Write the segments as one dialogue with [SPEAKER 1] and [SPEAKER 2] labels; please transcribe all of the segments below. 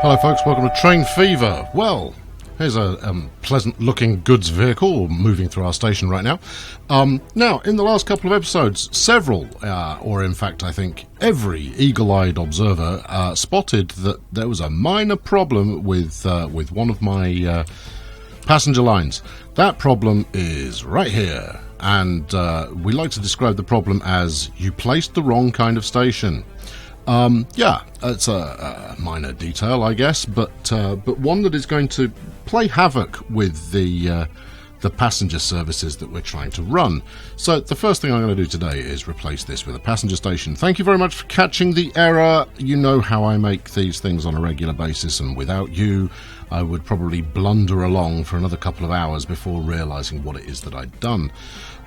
[SPEAKER 1] Hello folks, welcome to Train Fever. Well, here's a pleasant looking goods vehicle moving through our station right now. Now, in the last couple of episodes, several, or in fact I think every eagle-eyed observer spotted that there was a minor problem with one of my passenger lines. That problem is right here, and we like to describe the problem as you placed the wrong kind of station. Yeah, it's a minor detail, I guess, but one that is going to play havoc with the passenger services that we're trying to run. So the first thing I'm going to do today is replace this with a passenger station. Thank you very much for catching the error. You know how I make these things on a regular basis, and without you, I would probably blunder along for another couple of hours before realizing what it is that I'd done.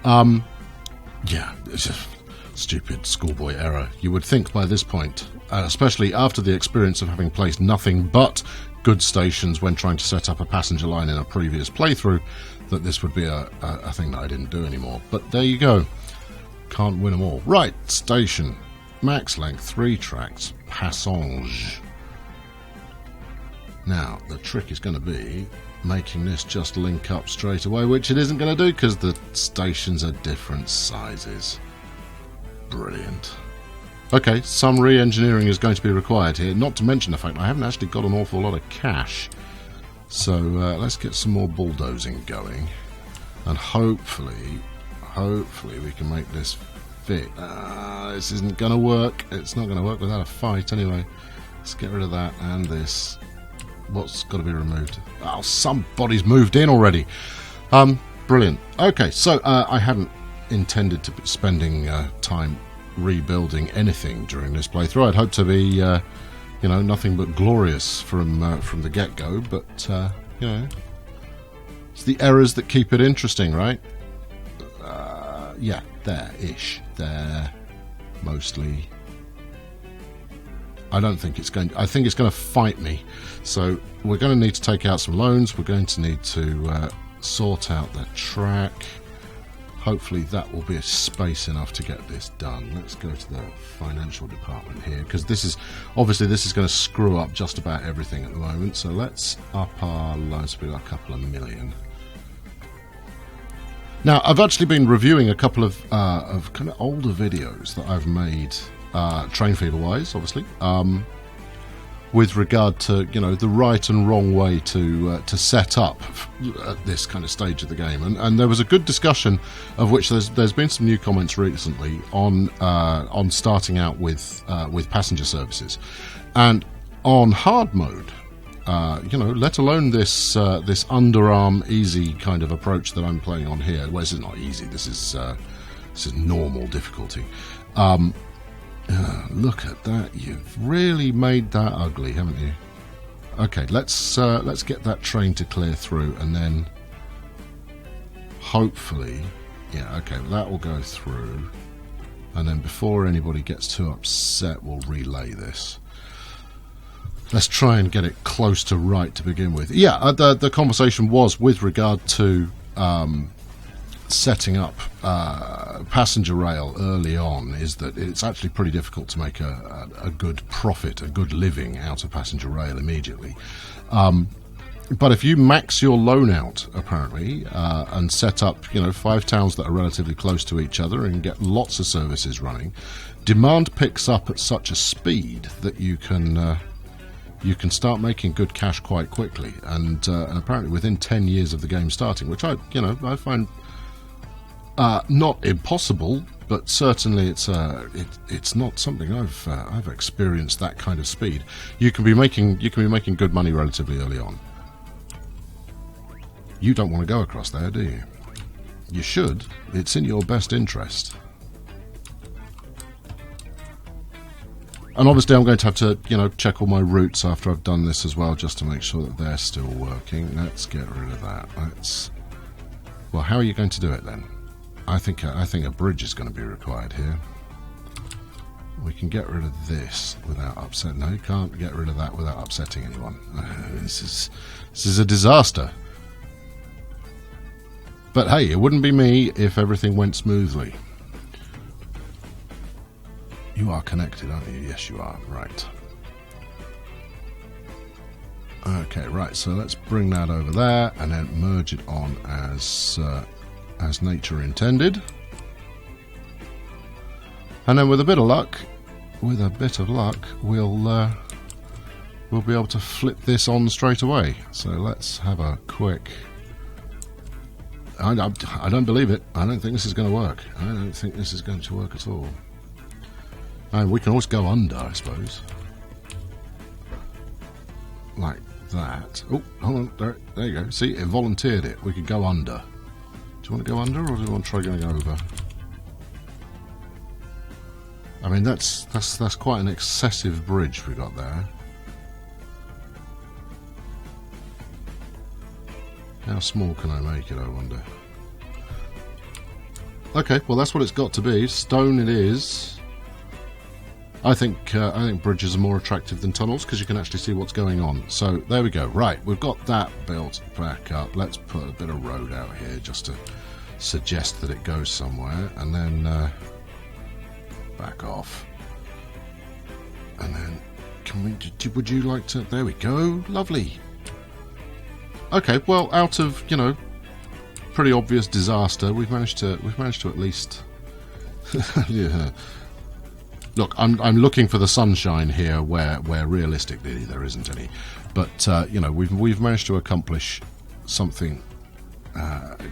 [SPEAKER 1] Yeah, it's just stupid schoolboy error. You would think by this point, especially after the experience of having placed nothing but good stations when trying to set up a passenger line in a previous playthrough, that this would be a thing that I didn't do anymore. But there you go. Can't win them all. Right, station. Max length, 3 tracks. Passage. Now, the trick is going to be making this just link up straight away, which it isn't going to do because the stations are different sizes. Brilliant. Okay, some re-engineering is going to be required here, not to mention the fact I haven't actually got an awful lot of cash. So let's get some more bulldozing going, and hopefully we can make this fit. This isn't going to work. It's not going to work without a fight anyway. Let's get rid of that and this. What's got to be removed? Oh, somebody's moved in already. Brilliant. Okay, so I hadn't intended to be spending time rebuilding anything during this playthrough. I'd hoped to be, you know, nothing but glorious from the get-go, but you know, it's the errors that keep it interesting, right? Yeah, there-ish, there, mostly. I don't think it's going. I think it's going to fight me. So we're going to need to take out some loans. We're going to need to sort out the track. Hopefully that will be a space enough to get this done. Let's go to the financial department here, because this is obviously this is going to screw up just about everything at the moment. So let's up our loans to a couple of million. Now, I've actually been reviewing a couple of kind of older videos that I've made, Train Fever wise, obviously, with regard to, you know, the right and wrong way to set up at this kind of stage of the game, and there was a good discussion of which there's been some new comments recently on starting out with passenger services, and on hard mode, you know, let alone this this underarm easy kind of approach that I'm playing on here. Well, this is not easy. This is normal difficulty. Look at that! You've really made that ugly, haven't you? Okay, let's get that train to clear through, and then hopefully, yeah, okay, that will go through, and then before anybody gets too upset, we'll relay this. Let's try and get it close to right to begin with. Yeah, the conversation was with regard to setting up passenger rail early on, is that it's actually pretty difficult to make a good profit, a good living out of passenger rail immediately. But if you max your loan out, apparently, and set up, you know, 5 towns that are relatively close to each other and get lots of services running, demand picks up at such a speed that you can start making good cash quite quickly, and apparently within 10 years of the game starting, which I find not impossible, but certainly it's not something I've experienced that kind of speed. You can be making good money relatively early on. You don't want to go across there, do you? You should. It's in your best interest. And obviously I'm going to have to, you know, check all my routes after I've done this as well, just to make sure that they're still working. Let's get rid of that. Well, how are you going to do it then? I think a bridge is going to be required here. We can get rid of this without upsetting. No, you can't get rid of that without upsetting anyone. This is a disaster. But hey, it wouldn't be me if everything went smoothly. You are connected, aren't you? Yes, you are. Right. Okay, right, so let's bring that over there and then merge it on as nature intended. And then with a bit of luck, we'll be able to flip this on straight away. So let's have a quick... I don't believe it. I don't think this is going to work. I don't think this is going to work at all. And we can always go under, I suppose. Like that. Oh, hold on. There you go. See, it volunteered it. We could go under. Do you want to go under, or do you want to try going over? I mean, that's quite an excessive bridge we got there. How small can I make it, I wonder? Okay, well that's what it's got to be. Stone it is. I think bridges are more attractive than tunnels because you can actually see what's going on. So there we go. Right, we've got that built back up. Let's put a bit of road out here just to suggest that it goes somewhere, and then back off. And then would you like to? There we go. Lovely. Okay, well, out of, you know, pretty obvious disaster, we've managed to at least yeah. Look, I'm looking for the sunshine here where realistically there isn't any. But you know, we've managed to accomplish something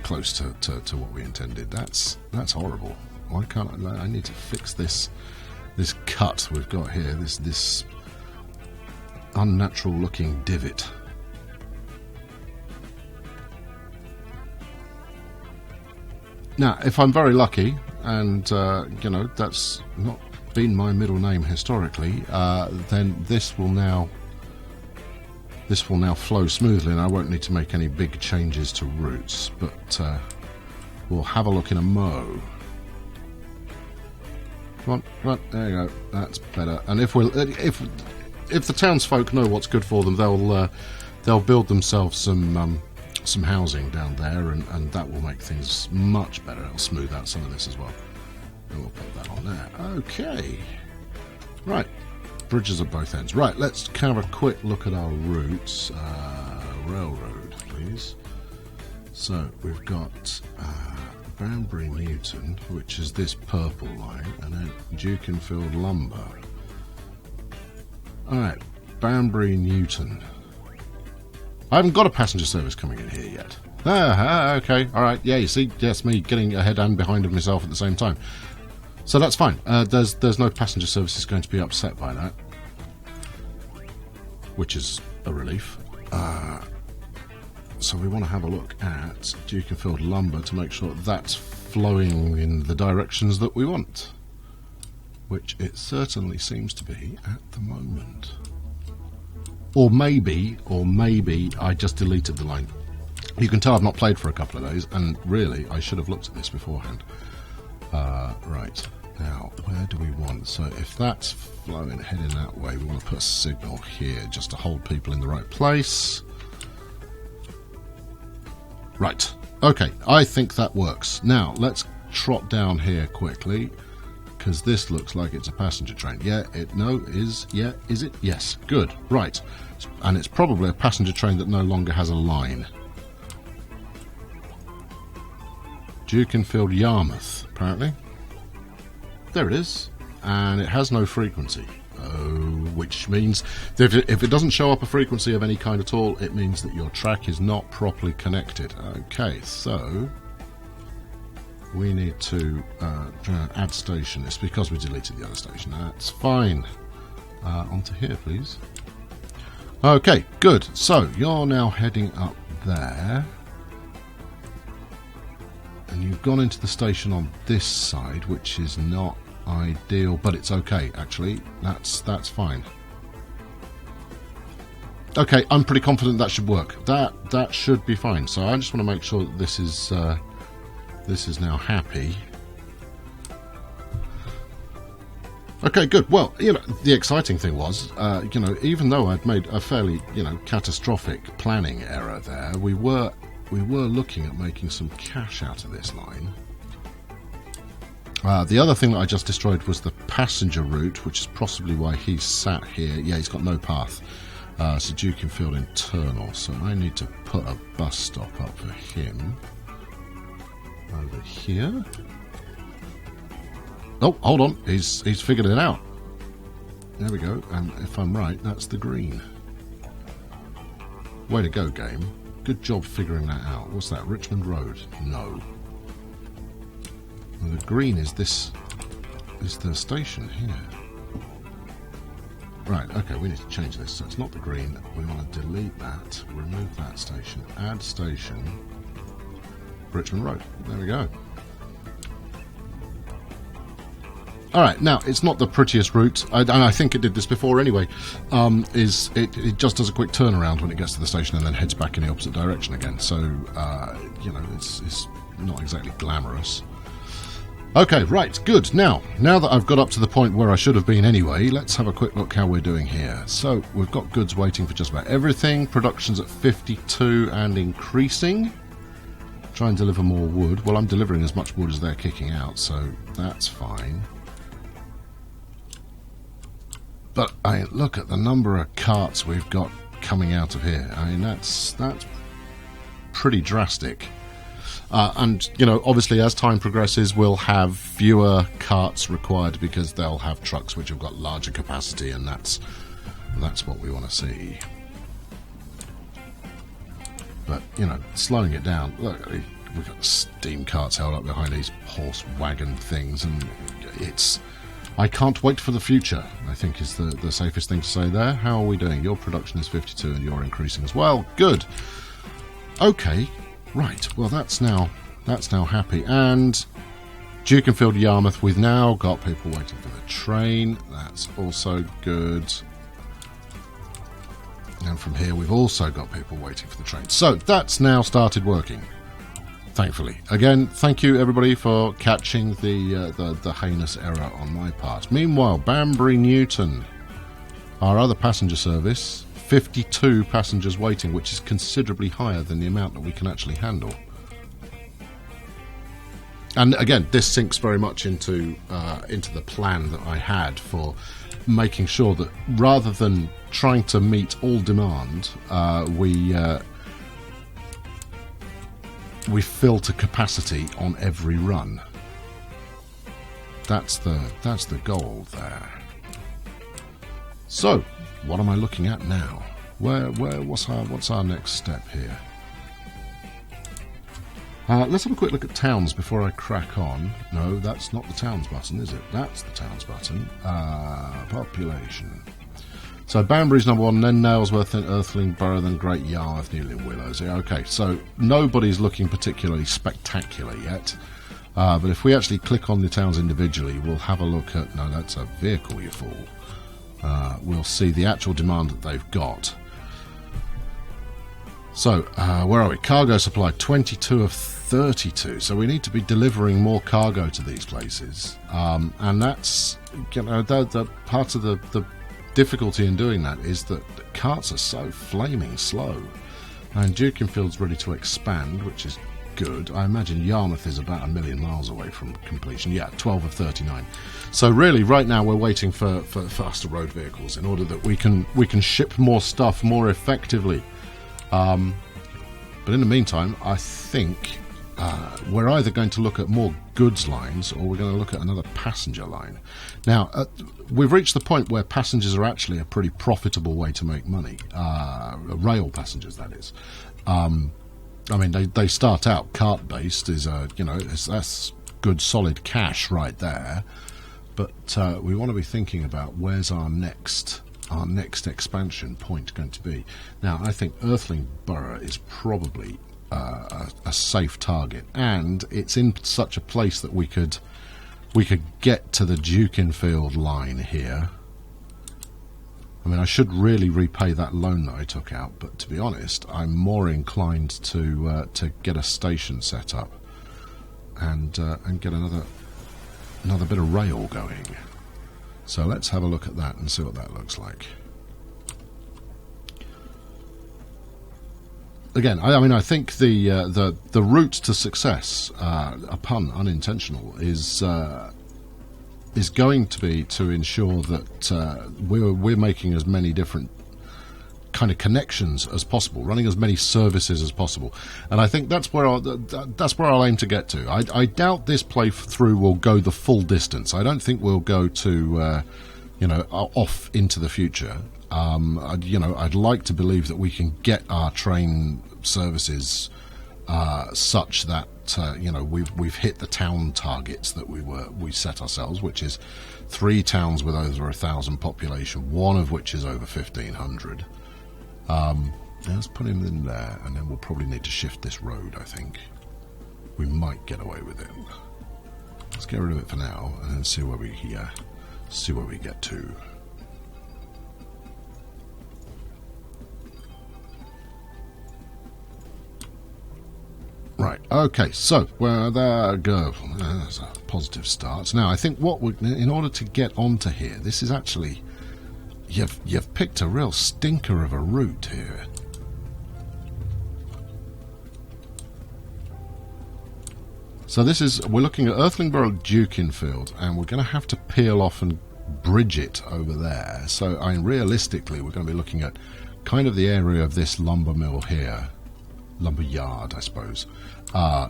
[SPEAKER 1] close to what we intended. That's horrible. Why can't I need to fix this cut we've got here, this unnatural looking divot. Now, if I'm very lucky, and you know, that's not been my middle name historically, then this will now flow smoothly, and I won't need to make any big changes to routes. But we'll have a look in a mo. Come on, there you go. That's better. And if the townsfolk know what's good for them, they'll build themselves some housing down there, and that will make things much better. It'll smooth out some of this as well. And we'll put that on there. Okay. Right. Bridges at both ends. Right, let's have a quick look at our routes. Railroad, please. So, we've got Banbury Newton, which is this purple line, and then Dukinfield Lumber. Alright, Banbury Newton. I haven't got a passenger service coming in here yet. Okay, alright, yeah, you see, yes, me getting ahead and behind of myself at the same time. So that's fine. There's no passenger services going to be upset by that, which is a relief. So we want to have a look at Dukinfield Lumber to make sure that's flowing in the directions that we want, which it certainly seems to be at the moment. Or maybe I just deleted the line. You can tell I've not played for a couple of days, and really I should have looked at this beforehand. Right, now where do we want? So if that's flowing, heading that way, we want to put a signal here just to hold people in the right place. Right, okay, I think that works. Now let's trot down here quickly, because this looks like it's a passenger train. Is it? Yes, good, right. And it's probably a passenger train that no longer has a line. Dukinfield Yarmouth, apparently. There it is. And it has no frequency. Which means that if it doesn't show up a frequency of any kind at all, it means that your track is not properly connected. Okay, so we need to add station. It's because we deleted the other station. That's fine. Onto here, please. Okay, good. So you're now heading up there. And you've gone into the station on this side, which is not ideal, but it's okay, actually. That's fine. Okay, I'm pretty confident that should work. That should be fine. So I just want to make sure that this is now happy. Okay, good. Well, you know, the exciting thing was, you know, even though I'd made a fairly, you know, catastrophic planning error there, we were looking at making some cash out of this line. The other thing that I just destroyed was the passenger route, which is possibly why he's sat here. Yeah, he's got no path. So Dukinfield internal. So I need to put a bus stop up for him over here. Oh, hold on. He's figured it out. There we go. And if I'm right, that's the green. Way to go, game. Good job figuring that out. What's that? Richmond Road? No. And the green is this. Is the station here? Right. Okay. We need to change this. So it's not the green. We want to delete that. Remove that station. Add station. Richmond Road. There we go. Alright, now, it's not the prettiest route, and I think it did this before anyway, it just does a quick turnaround when it gets to the station and then heads back in the opposite direction again, so, you know, it's not exactly glamorous. Okay, right, good. Now that I've got up to the point where I should have been anyway, let's have a quick look how we're doing here. So, we've got goods waiting for just about everything, production's at 52 and increasing. Try and deliver more wood. Well, I'm delivering as much wood as they're kicking out, so that's fine. But I mean, look at the number of carts we've got coming out of here. I mean, that's pretty drastic. And, you know, obviously as time progresses, we'll have fewer carts required because they'll have trucks which have got larger capacity, and that's what we want to see. But, you know, slowing it down. Look, we've got steam carts held up behind these horse wagon things, and it's... I can't wait for the future, I think is the safest thing to say there. How are we doing? Your production is 52 and you're increasing as well. Good. Okay, right. Well, that's now happy. And Dukinfield, Yarmouth, we've now got people waiting for the train. That's also good. And from here, we've also got people waiting for the train. So that's now started working. Thankfully. Again, thank you everybody for catching the heinous error on my part. Meanwhile, Banbury Newton, our other passenger service, 52 passengers waiting, which is considerably higher than the amount that we can actually handle. And again, this sinks very much into the plan that I had for making sure that rather than trying to meet all demand, we fill to capacity on every run. That's the goal there. So, what am I looking at now? What's our next step here? Let's have a quick look at towns before I crack on. No, that's not the towns button, is it? That's the towns button. Population. So Banbury's number one, then Nailsworth, then Earthling, Borough, then Great Yarmouth, Newlyn, Willows. Yeah, okay, so nobody's looking particularly spectacular yet. But if we actually click on the towns individually, we'll have a look at... No, that's a vehicle, you fool. We'll see the actual demand that they've got. So, where are we? Cargo supply, 22 of 32. So we need to be delivering more cargo to these places. And that's, you know, the part of the difficulty in doing that is that the carts are so flaming slow. And Dukinfield's ready to expand, which is good. I imagine Yarmouth is about 1,000,000 miles away from completion. Yeah, 12 of 39. So really, right now we're waiting for faster road vehicles in order that we can ship more stuff more effectively. But in the meantime, I think we're either going to look at more goods lines or we're going to look at another passenger line. Now, we've reached the point where passengers are actually a pretty profitable way to make money. Rail passengers, that is. I mean, they start out cart-based, that's good solid cash right there. But we want to be thinking about where's our next expansion point going to be. Now, I think Earthling Borough is probably a safe target, and it's in such a place that we could get to the Dukinfield line here. I mean, I should really repay that loan that I took out, but to be honest, I'm more inclined to get a station set up and get another bit of rail going. So let's have a look at that and see what that looks like. Again, I mean, I think the route to success, a pun unintentional, is going to be to ensure that we're making as many different kind of connections as possible, running as many services as possible. And I think that's where I'll aim to get to. I doubt this playthrough will go the full distance. I don't think we'll go to off into the future. I'd like to believe that we can get our train services such that we've hit the town targets that we set ourselves, which is 3 towns with over 1,000 population, one of which is over 1,500. Let's put him in there, and then we'll probably need to shift this road. I think we might get away with it. Let's get rid of it for now, and then see where we get to. Right, okay, so there go. That's a positive start. Now, I think in order to get onto here, this is actually, you've picked a real stinker of a route here. So we're looking at Earthlingborough Dukinfield, and we're going to have to peel off and bridge it over there. So, realistically, we're going to be looking at kind of the area of this lumber mill here. Lumber yard, I suppose,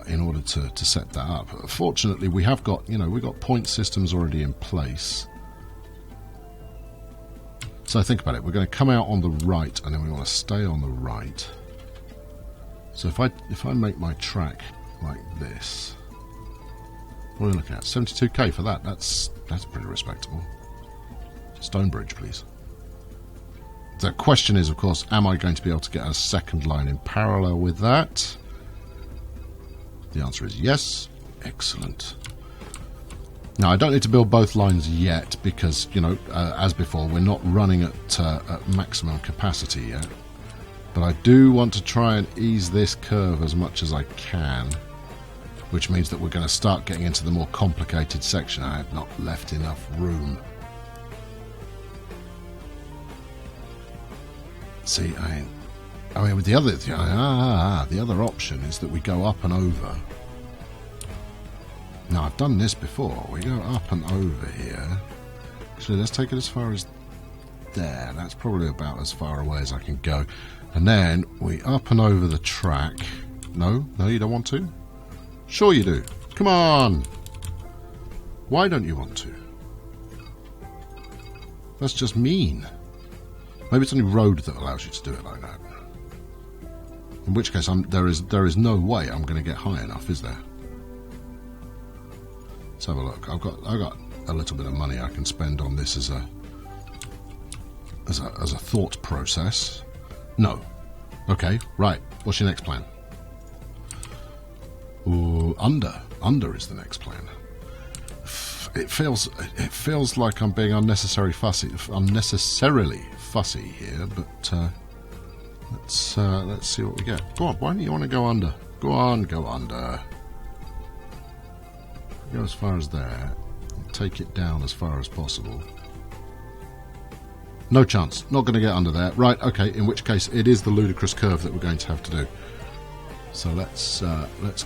[SPEAKER 1] in order to set that up. Fortunately, we've got point systems already in place. So think about it. We're going to come out on the right, and then we want to stay on the right. So if I make my track like this, what are we looking at? 72k for that. That's pretty respectable. Stonebridge, please. The question is, of course, am I going to be able to get a second line in parallel with that? The answer is yes. Excellent. Now, I don't need to build both lines yet because, as before, we're not running at maximum capacity yet. But I do want to try and ease this curve as much as I can, which means that we're going to start getting into the more complicated section. I have not left enough room. See, with the other option is that we go up and over. Now, I've done this before. We go up and over here. Actually, let's take it as far as there. That's probably about as far away as I can go. And then we up and over the track. No, you don't want to? Sure you do. Come on! Why don't you want to? That's just mean. Maybe it's only road that allows you to do it like that. In which case, there is no way I'm going to get high enough, is there? Let's have a look. I've got a little bit of money I can spend on this as a thought process. No. Okay, right. What's your next plan? Ooh, under is the next plan. It feels like I'm being unnecessarily fussy here, but let's see what we get. Go on, why don't you want to go under? Go on, go under. Go as far as there. Take it down as far as possible. No chance. Not going to get under there. Right, okay, in which case it is the ludicrous curve that we're going to have to do. So let's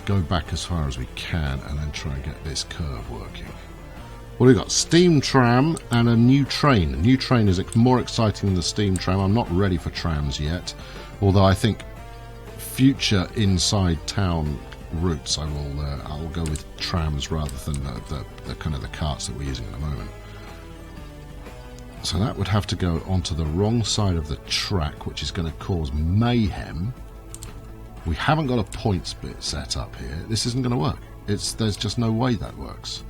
[SPEAKER 1] go back as far as we can and then try and get this curve working. What have we got? Steam tram and a new train. A new train is more exciting than the steam tram. I'm not ready for trams yet, although I think future inside town routes I'll go with trams rather than the kind of the carts that we're using at the moment. So that would have to go onto the wrong side of the track, which is going to cause mayhem. We haven't got a points bit set up here. This isn't going to work. There's just no way that works.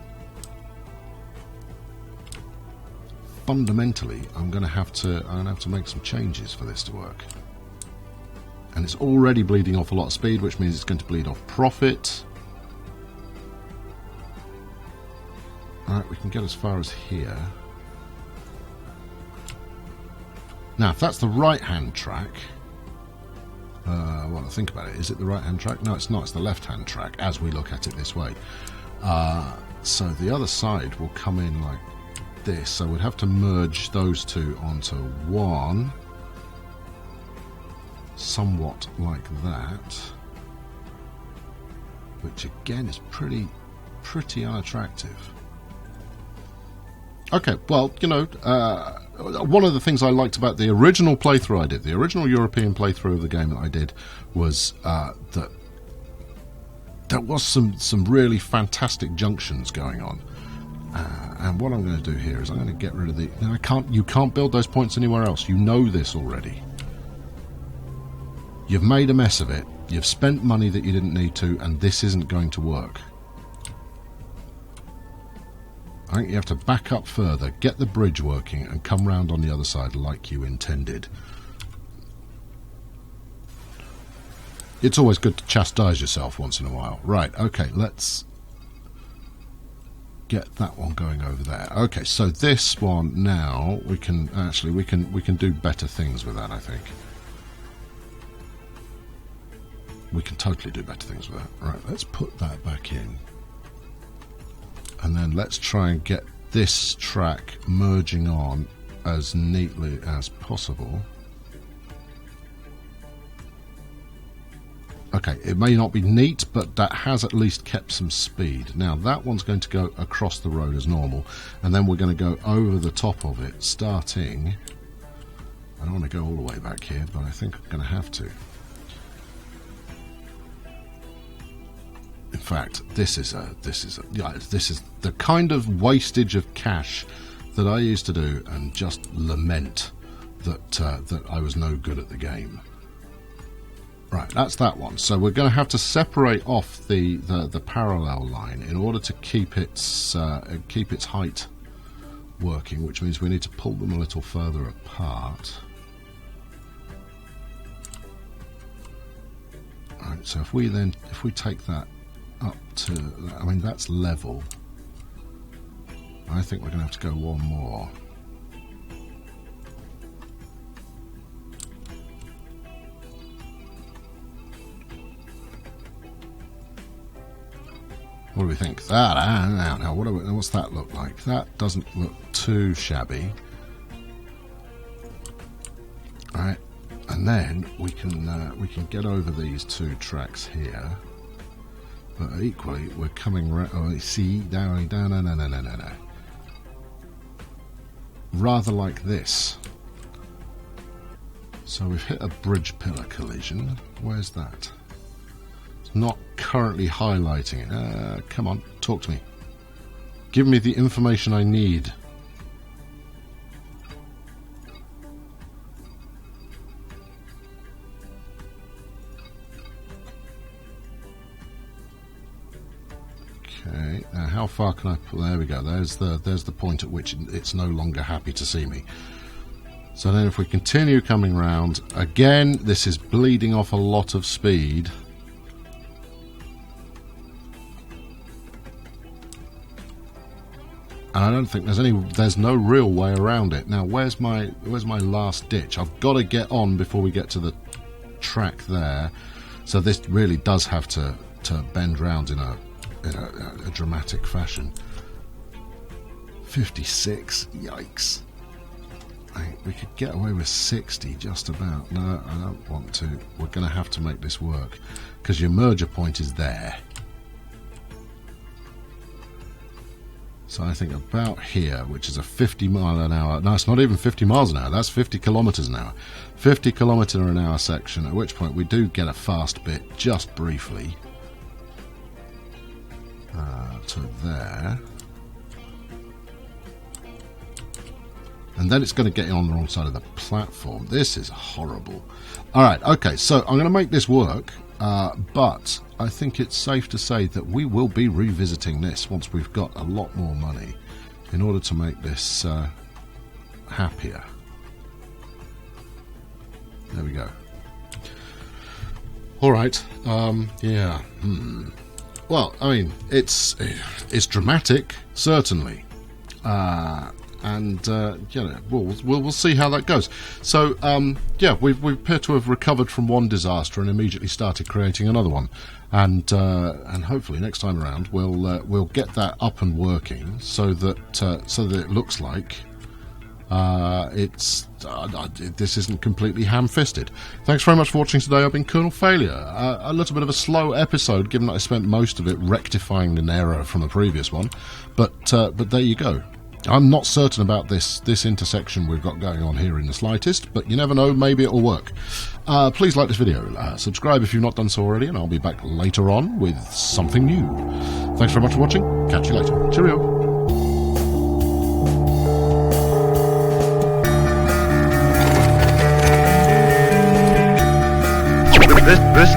[SPEAKER 1] Fundamentally, I'm going to have to make some changes for this to work. And it's already bleeding off a lot of speed, which means it's going to bleed off profit. Alright, we can get as far as here. Now, if that's the right-hand track, well, think about it. Is it the right-hand track? No, it's not. It's the left-hand track, as we look at it this way. So the other side will come in like this. So we'd have to merge those two onto one. Somewhat like that. Which, again, is pretty unattractive. Okay, well, one of the things I liked about the original playthrough I did, the original European playthrough of the game that I did, was that there was some really fantastic junctions going on. And what I'm going to do here is I'm going to get rid of the... Now, you can't build those points anywhere else. You know this already. You've made a mess of it. You've spent money that you didn't need to, and this isn't going to work. I think you have to back up further, get the bridge working, and come round on the other side like you intended. It's always good to chastise yourself once in a while. Right, okay, let's get that one going over there. Okay, so this one now, we can do better things with that, I think. We can totally do better things with that. Right, let's put that back in. And then let's try and get this track merging on as neatly as possible. Okay, it may not be neat, but that has at least kept some speed. Now, that one's going to go across the road as normal, and then we're going to go over the top of it, starting... I don't want to go all the way back here, but I think I'm going to have to. In fact, this is the kind of wastage of cash that I used to do and just lament that I was no good at the game. Right, that's that one. So we're going to have to separate off the parallel line in order to keep its height working, which means we need to pull them a little further apart. Right, so if we take that up to, I mean, that's level. I think we're going to have to go one more. What do we think? Now, what's that look like? That doesn't look too shabby. All right, and then we can get over these two tracks here. But equally, we're coming right. Oh, see, no. Rather like this. So we've hit a bridge pillar collision. Where's that? It's not currently highlighting it. Come on, talk to me. Give me the information I need. Okay, now how far can I pull? There we go. There's the point at which it's no longer happy to see me. So then if we continue coming round, again, this is bleeding off a lot of speed. And I don't think there's no real way around it. Now, where's my last ditch? I've got to get on before we get to the track there. So this really does have to bend round in a dramatic fashion. 56, yikes. We could get away with 60 just about. No, I don't want to. We're going to have to make this work because your merger point is there. So I think about here, which is a 50 mile an hour. No, it's not even 50 miles an hour. That's 50 kilometers an hour. 50 kilometer an hour section, at which point we do get a fast bit just briefly. To there. And then it's going to get you on the wrong side of the platform. This is horrible. Alright, okay, so I'm going to make this work, but I think it's safe to say that we will be revisiting this once we've got a lot more money in order to make this happier. There we go. Alright, yeah. Well, I mean, it's dramatic, certainly, and you know, we'll see how that goes. So, yeah, we appear to have recovered from one disaster and immediately started creating another one, and hopefully next time around we'll get that up and working so that it looks like this isn't completely ham-fisted. Thanks very much for watching today. I've been Colonel Failure. A little bit of a slow episode, given that I spent most of it rectifying an error from the previous one, but there you go. I'm not certain about this intersection we've got going on here in the slightest, but you never know, maybe it'll work. Please like this video, subscribe if you've not done so already, and I'll be back later on with something new. Thanks very much for watching, catch you later. Cheerio.
[SPEAKER 2] This